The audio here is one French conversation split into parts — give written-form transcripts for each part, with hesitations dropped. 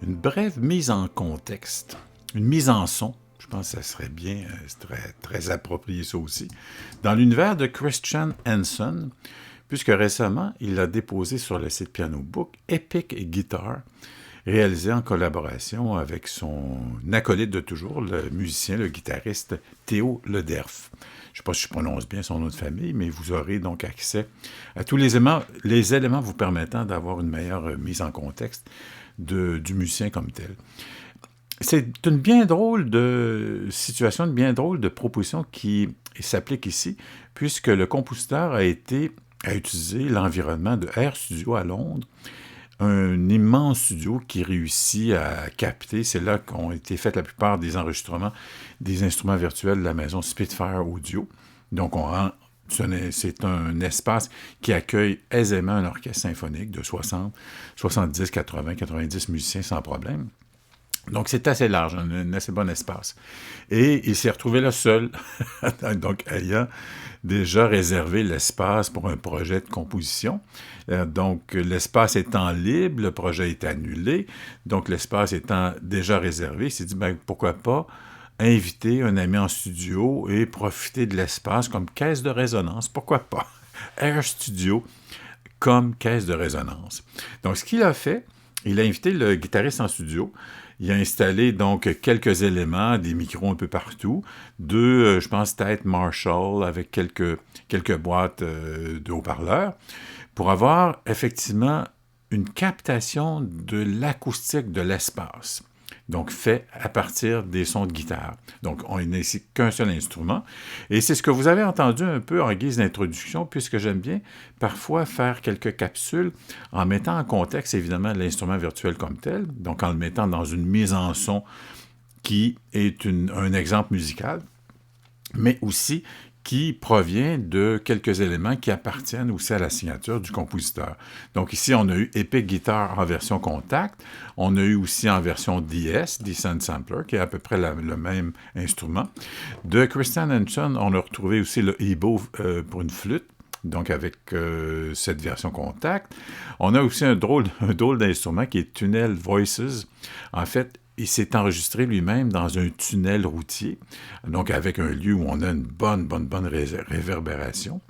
une brève mise en contexte, une mise en son. Je pense que ça serait bien, c'est très approprié ça aussi. Dans l'univers de Christian Hanson, puisque récemment, il a déposé sur le site Piano Book Epic Guitar, réalisé en collaboration avec son acolyte de toujours, le musicien, le guitariste Théo Lederf. Je ne sais pas si je prononce bien son nom de famille, mais vous aurez donc accès à tous les éléments vous permettant d'avoir une meilleure mise en contexte du musicien comme tel. C'est une bien drôle de situation, une bien drôle de proposition qui s'applique ici, puisque le compositeur a utilisé l'environnement de RStudio à Londres, un immense studio qui réussit à capter, c'est là qu'ont été faits la plupart des enregistrements des instruments virtuels de la maison Spitfire Audio. Donc, c'est un espace qui accueille aisément un orchestre symphonique de 60, 70, 80, 90 musiciens sans problème. Donc, c'est assez large, un assez bon espace. Et il s'est retrouvé là seul, donc ayant déjà réservé l'espace pour un projet de composition. Donc, l'espace étant libre, le projet est annulé. Donc, l'espace étant déjà réservé, il s'est dit, pourquoi pas inviter un ami en studio et profiter de l'espace comme caisse de résonance. Pourquoi pas? RStudio comme caisse de résonance. Donc, ce qu'il a fait, il a invité le guitariste en studio. Il a installé donc quelques éléments, des micros un peu partout, je pense, têtes Marshall avec quelques boîtes de haut-parleurs, pour avoir effectivement une captation de l'acoustique de l'espace. Donc, fait à partir des sons de guitare. Donc, on n'a ici qu'un seul instrument. Et c'est ce que vous avez entendu un peu en guise d'introduction, puisque j'aime bien parfois faire quelques capsules en mettant en contexte, évidemment, l'instrument virtuel comme tel, donc en le mettant dans une mise en son qui est un exemple musical, mais aussi qui provient de quelques éléments qui appartiennent aussi à la signature du compositeur. Donc ici, on a eu Epic Guitar en version contact, on a eu aussi en version DS, Descent Sampler, qui est à peu près le même instrument. De Christian Hanson, on a retrouvé aussi le EBow pour une flûte, donc avec cette version contact. On a aussi un drôle d'instrument qui est Tunnel Voices. En fait, il s'est enregistré lui-même dans un tunnel routier, donc avec un lieu où on a une bonne réverbération,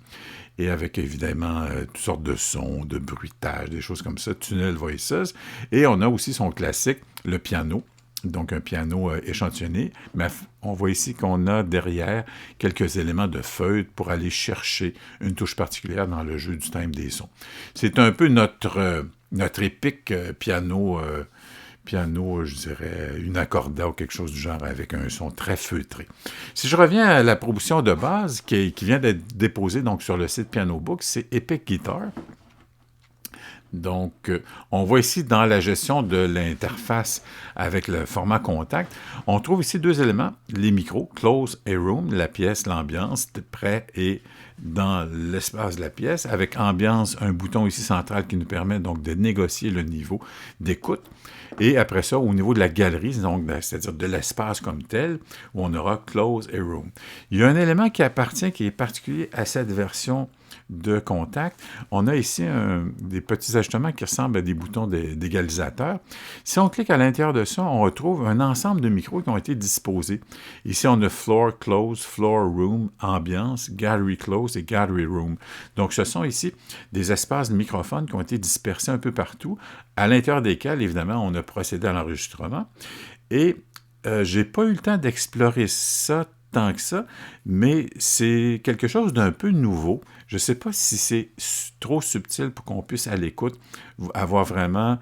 et avec évidemment toutes sortes de sons, de bruitages, des choses comme ça, Tunnel Voices. Et on a aussi son classique, le piano, donc un piano échantillonné, mais on voit ici qu'on a derrière quelques éléments de feuille pour aller chercher une touche particulière dans le jeu du thème des sons. C'est un peu notre épique piano, je dirais, une accorda ou quelque chose du genre avec un son très feutré. Si je reviens à la proposition de base qui vient d'être déposée donc, sur le site Piano Book, c'est Epic Guitar. Donc, on voit ici dans la gestion de l'interface avec le format contact, on trouve ici deux éléments, les micros, close et room, la pièce, l'ambiance, près et dans l'espace de la pièce, avec ambiance, un bouton ici central qui nous permet donc de négocier le niveau d'écoute. Et après ça, au niveau de la galerie, donc, c'est-à-dire de l'espace comme tel, où on aura close et room. Il y a un élément qui est particulier à cette version de contact. On a ici des petits ajustements qui ressemblent à des boutons d'égalisateur. Si on clique à l'intérieur de ça, on retrouve un ensemble de micros qui ont été disposés. Ici, on a Floor Close, Floor Room, Ambiance, Gallery Close et Gallery Room. Donc, ce sont ici des espaces de microphones qui ont été dispersés un peu partout, à l'intérieur desquels, évidemment, on a procédé à l'enregistrement. Et je n'ai pas eu le temps d'explorer ça tant que ça, mais c'est quelque chose d'un peu nouveau. Je ne sais pas si c'est trop subtil pour qu'on puisse, à l'écoute, avoir vraiment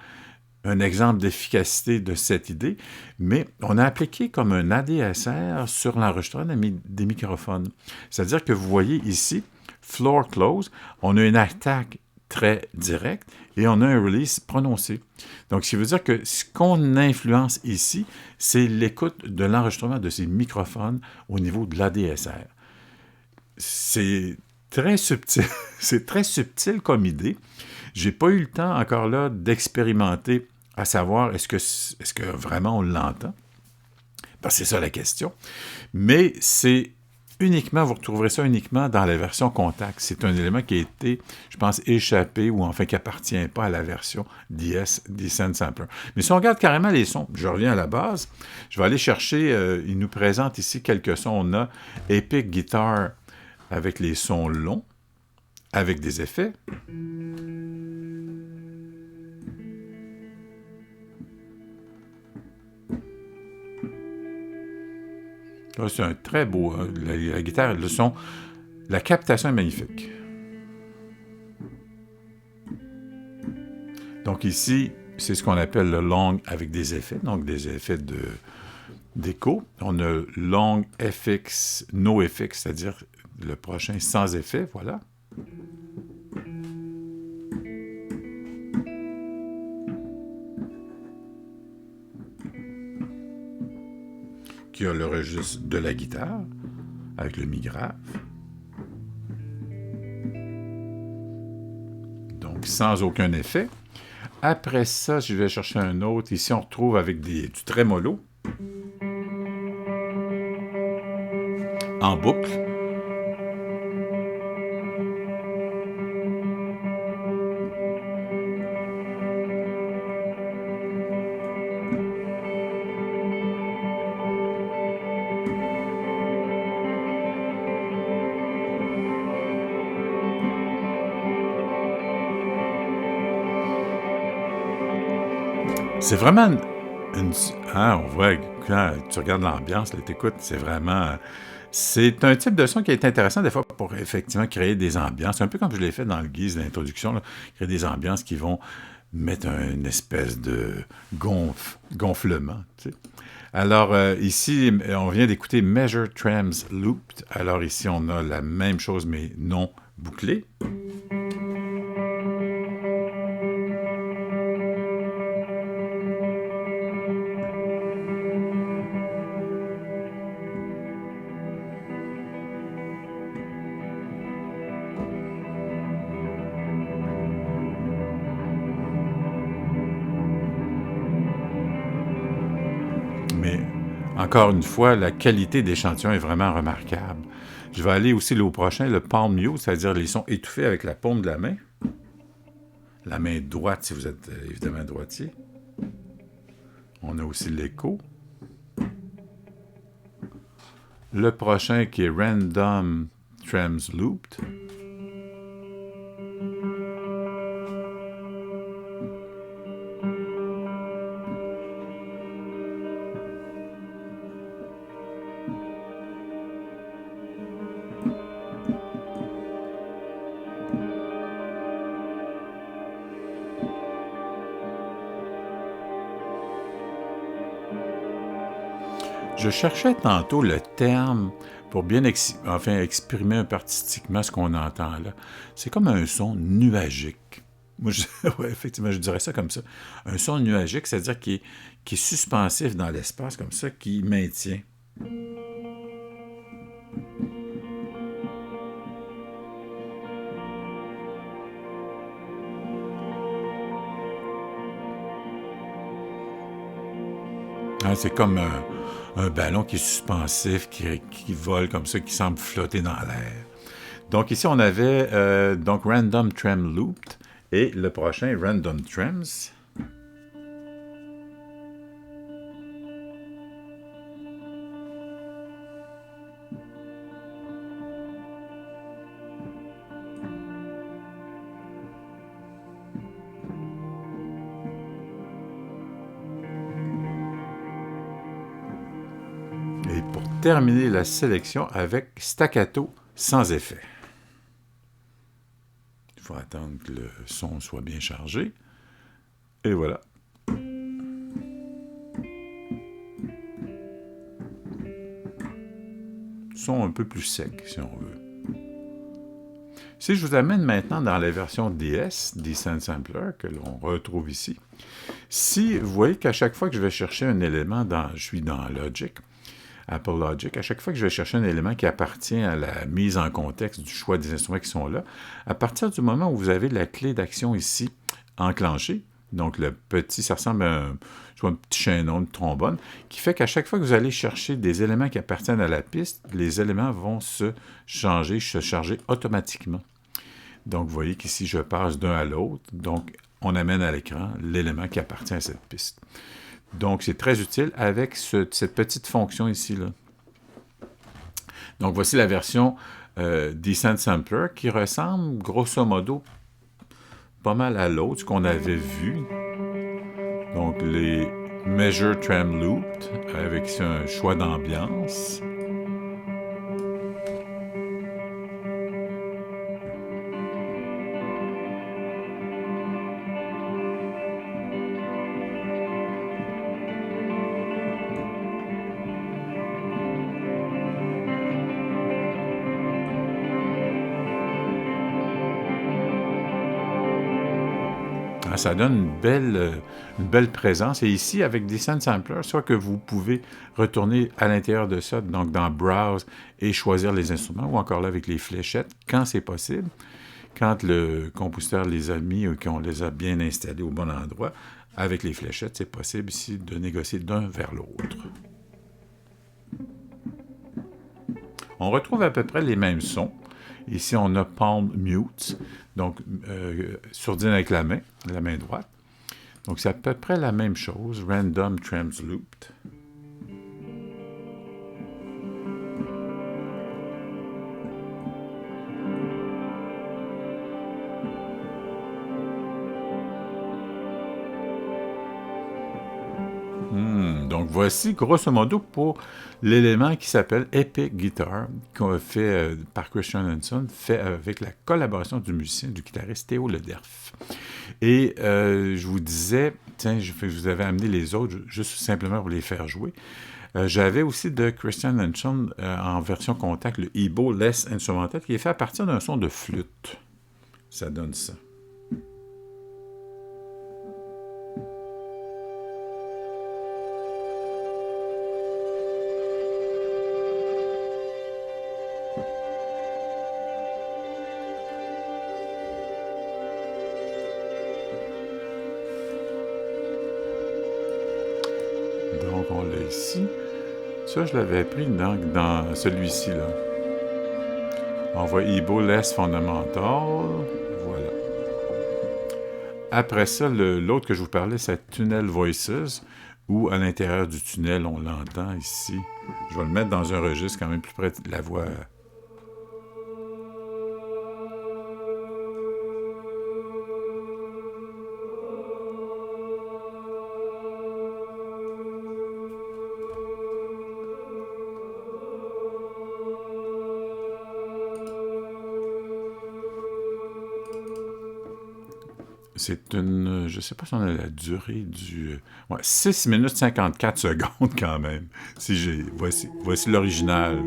un exemple d'efficacité de cette idée, mais on a appliqué comme un ADSR sur l'enregistrement des microphones. C'est-à-dire que vous voyez ici, Floor Close, on a une attaque très directe et on a un release prononcé. Donc, ce qui veut dire que ce qu'on influence ici, c'est l'écoute de l'enregistrement de ces microphones au niveau de l'ADSR. C'est très subtil. C'est très subtil comme idée. J'ai pas eu le temps encore là d'expérimenter à savoir est-ce que vraiment on l'entend. Parce que c'est ça la question. Mais c'est uniquement, vous retrouverez ça uniquement dans la version Contact. C'est un élément qui a été, je pense, échappé ou enfin qui n'appartient pas à la version DS Descent Sampler. Mais si on regarde carrément les sons, je reviens à la base, je vais aller chercher, il nous présente ici quelques sons. On a Epic Guitar avec les sons longs, avec des effets. Là, c'est un très beau... la guitare, le son, la captation est magnifique. Donc ici, c'est ce qu'on appelle le long avec des effets, donc des effets d'écho. On a long FX, no FX, c'est-à-dire le prochain sans effet, voilà. Qui a le registre de la guitare, avec le mi grave. Donc, sans aucun effet. Après ça, je vais chercher un autre. Ici, on retrouve avec du trémolo. En boucle. C'est vraiment on voit, quand tu regardes l'ambiance, t'écoutes, c'est vraiment... C'est un type de son qui est intéressant des fois pour effectivement créer des ambiances, un peu comme je l'ai fait dans le guise de l'introduction, créer des ambiances qui vont mettre une espèce de gonflement. Tu sais. Alors ici, on vient d'écouter Measure Trams Looped. Alors ici, on a la même chose mais non bouclée. Mais encore une fois, la qualité d'échantillon est vraiment remarquable. Je vais aller aussi au prochain, le palm mute, c'est-à-dire les sons étouffés avec la paume de la main. La main droite, si vous êtes évidemment droitier. On a aussi l'écho. Le prochain qui est Random Trams Looped. Je cherchais tantôt le terme pour bien exprimer un peu artistiquement ce qu'on entend là. C'est comme un son nuagique. Moi, ouais, effectivement, je dirais ça comme ça. Un son nuagique, c'est-à-dire qui est suspensif dans l'espace, comme ça, qui maintient. C'est comme un ballon qui est suspensif, qui vole comme ça, qui semble flotter dans l'air. Donc ici, on avait donc Random Tram Looped et le prochain, Random Trams. Et pour terminer la sélection avec staccato sans effet. Il faut attendre que le son soit bien chargé. Et voilà. Son un peu plus sec, si on veut. Si je vous amène maintenant dans la version DS, Descent Sampler, que l'on retrouve ici, si vous voyez qu'à chaque fois que je vais chercher un élément, je suis dans Logic, Apple Logic, à chaque fois que je vais chercher un élément qui appartient à la mise en contexte du choix des instruments qui sont là, à partir du moment où vous avez la clé d'action ici enclenchée, Donc, le petit, ça ressemble à soit un petit chaînon de trombone, qui fait qu'à chaque fois que vous allez chercher des éléments qui appartiennent à la piste, les éléments vont se charger automatiquement. Donc, vous voyez qu'ici, je passe d'un à l'autre. Donc, on amène à l'écran l'élément qui appartient à cette piste. Donc, c'est très utile avec cette petite fonction ici-là. Donc, voici la version Descent Sampler qui ressemble, grosso modo, pas mal à l'autre, ce qu'on avait vu. Donc, les Measure Tram Looped avec un choix d'ambiance. Ça donne une belle présence. Et ici, avec Descent Sampler, soit que vous pouvez retourner à l'intérieur de ça, donc dans Browse, et choisir les instruments, ou encore là avec les fléchettes, quand c'est possible, quand le compositeur les a mis ou qu'on les a bien installés au bon endroit, avec les fléchettes, c'est possible ici de négocier d'un vers l'autre. On retrouve à peu près les mêmes sons. Ici, on a Palm Mute, donc sourdine avec la main droite. Donc, c'est à peu près la même chose, Random Trams Looped. Donc, voici, grosso modo, pour l'élément qui s'appelle Epic Guitar, qu'on a fait par Christian Hanson, fait avec la collaboration du musicien, du guitariste Théo Lederf. Et je vous disais, tiens, je vous avais amené les autres, juste simplement pour les faire jouer. J'avais aussi de Christian Hanson en version contact, le EBO Less Instrumental, qui est fait à partir d'un son de flûte. Ça donne ça. Donc, on l'a ici. Ça, je l'avais pris dans celui-ci, là. On voit EBO Less Fundamental. Voilà. Après ça, l'autre que je vous parlais, c'est Tunnel Voices, où à l'intérieur du tunnel, on l'entend ici. Je vais le mettre dans un registre quand même plus près de la voix. C'est une... Je ne sais pas si on a la durée du... Ouais, 6 minutes 54 secondes quand même. Voici l'original.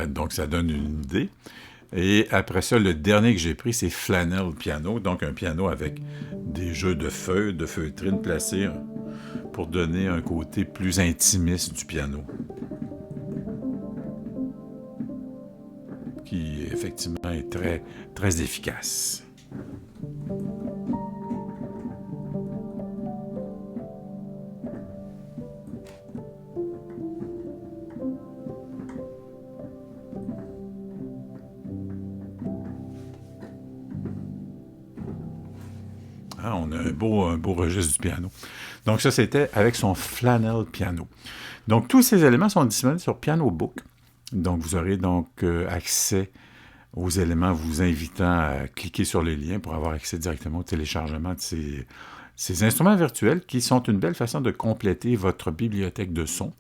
Donc ça donne une idée. Et après ça, le dernier que j'ai pris, c'est Flannel Piano, donc un piano avec des jeux de feutrine placés pour donner un côté plus intimiste du piano. Qui, effectivement, est très, très efficace. Ah, on a un beau registre du piano. Donc ça, c'était avec son Flannel Piano. Donc tous ces éléments sont disponibles sur Piano Book. Donc vous aurez donc accès aux éléments vous invitant à cliquer sur les liens pour avoir accès directement au téléchargement de ces instruments virtuels qui sont une belle façon de compléter votre bibliothèque de sons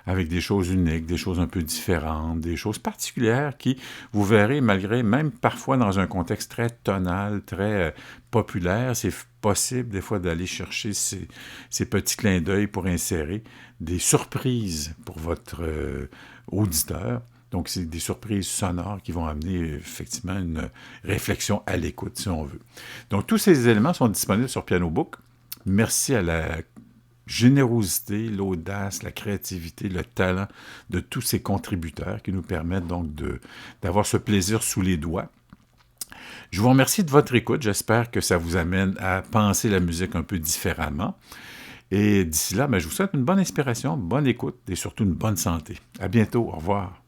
avec des choses uniques, des choses un peu différentes, des choses particulières qui, vous verrez, malgré, même parfois dans un contexte très tonal, très populaire, c'est possible des fois d'aller chercher ces petits clins d'œil pour insérer des surprises pour votre auditeur. Donc, c'est des surprises sonores qui vont amener effectivement une réflexion à l'écoute, si on veut. Donc, tous ces éléments sont disponibles sur Piano Book. Merci à la générosité, l'audace, la créativité, le talent de tous ces contributeurs qui nous permettent donc d'avoir ce plaisir sous les doigts. Je vous remercie de votre écoute. J'espère que ça vous amène à penser la musique un peu différemment. Et d'ici là, je vous souhaite une bonne inspiration, bonne écoute et surtout une bonne santé. À bientôt. Au revoir.